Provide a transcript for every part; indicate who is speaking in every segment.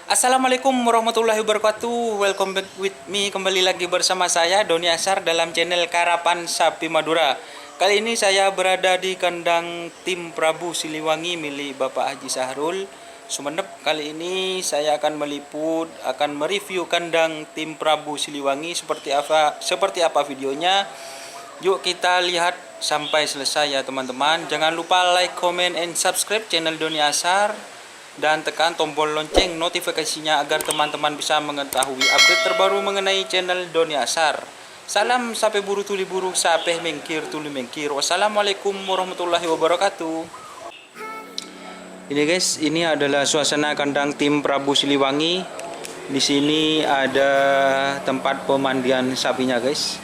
Speaker 1: Assalamualaikum warahmatullahi wabarakatuh. Welcome back with me. Kembali lagi bersama saya Doni Asar dalam channel Karapan Sapi Madura. Kali ini saya berada di kandang tim Prabu Siliwangi milik Bapak Haji Sahrul Sumeneb. Kali ini saya akan mereview kandang tim Prabu Siliwangi seperti apa videonya. Yuk kita lihat sampai selesai ya teman-teman. Jangan lupa like, comment, and subscribe channel Doni Asar dan tekan tombol lonceng notifikasinya agar teman-teman bisa mengetahui update terbaru mengenai channel Doni Asar. Salam sape buru tuli buru, sape mengkir tuli mengkir. Wassalamualaikum warahmatullahi wabarakatuh. Ini guys, ini adalah suasana kandang tim Prabu Siliwangi. Di sini ada tempat pemandian sapinya guys.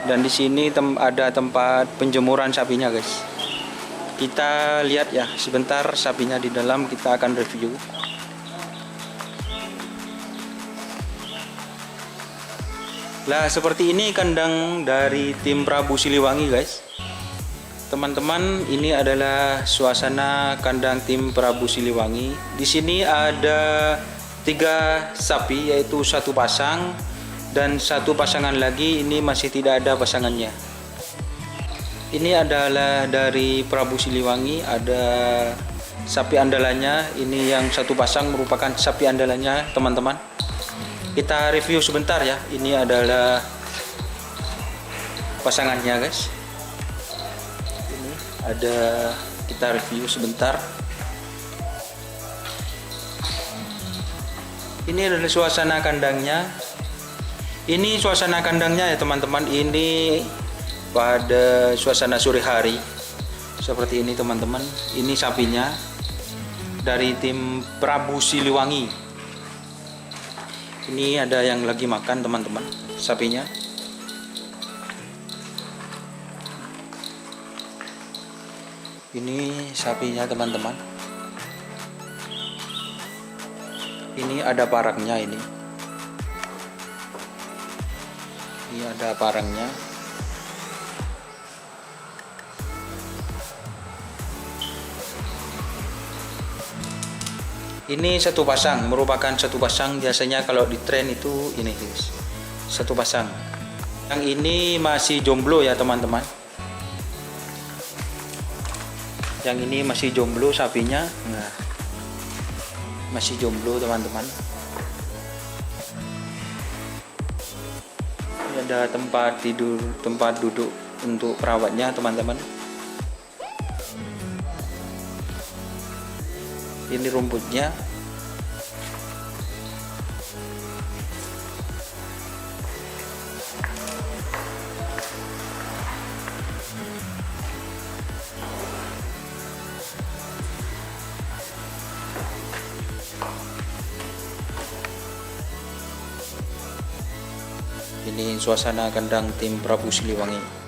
Speaker 1: Dan di sini ada tempat penjemuran sapinya guys. Kita lihat ya sebentar sapinya di dalam, kita akan review. Lah seperti ini kandang dari tim Prabu Siliwangi guys. Teman-teman, ini adalah suasana kandang tim Prabu Siliwangi. Di sini ada 3 sapi, yaitu 1 pasang dan 1 pasangan lagi ini masih tidak ada pasangannya. Ini adalah dari Prabu Siliwangi, ada sapi andalannya. Ini yang 1 pasang merupakan sapi andalannya teman-teman. Kita review sebentar ya. Ini adalah pasangannya guys. Ini ada, kita review sebentar. Ini adalah suasana kandangnya. Ini suasana kandangnya ya teman-teman. Ini pada suasana sore hari seperti ini teman-teman. Ini sapinya dari tim Prabu Siliwangi. Ini ada yang lagi makan teman-teman, sapinya. Ini sapinya teman-teman. Ini ada parangnya ini. Ini ada parangnya. Ini 1 pasang, merupakan 1 pasang. Biasanya kalau di tren itu ini guys, 1 pasang. Yang ini masih jomblo ya teman-teman. Yang ini masih jomblo sapinya. Nah, masih jomblo teman-teman. Ini ada tempat tidur, tempat duduk untuk perawatnya teman-teman. Ini rumputnya. Ini suasana kandang tim Prabu Siliwangi.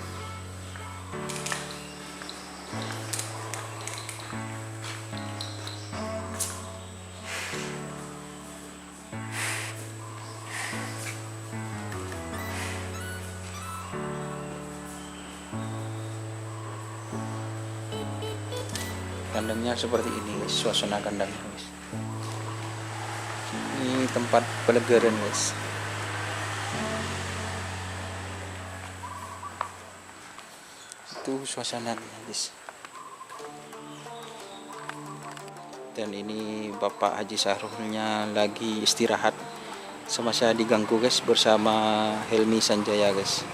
Speaker 1: Kandangnya seperti ini guys, suasana kandangnya guys. Ini tempat pelegaran guys. Itu suasananya guys. Dan ini Bapak Haji Sahrulnya lagi istirahat semasa diganggu guys bersama Helmi Sanjaya guys.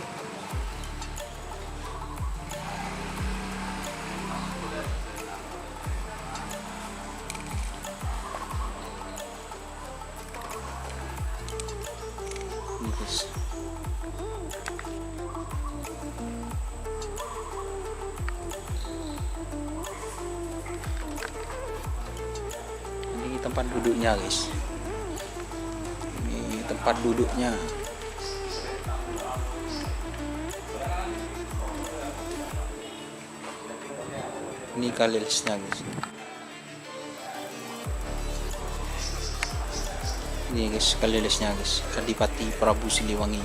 Speaker 1: Ini guys. Ini tempat duduknya guys. Ini tempat duduknya. Ini kalilisnya guys. Ini guys kalilisnya guys, Adipati Prabu Siliwangi.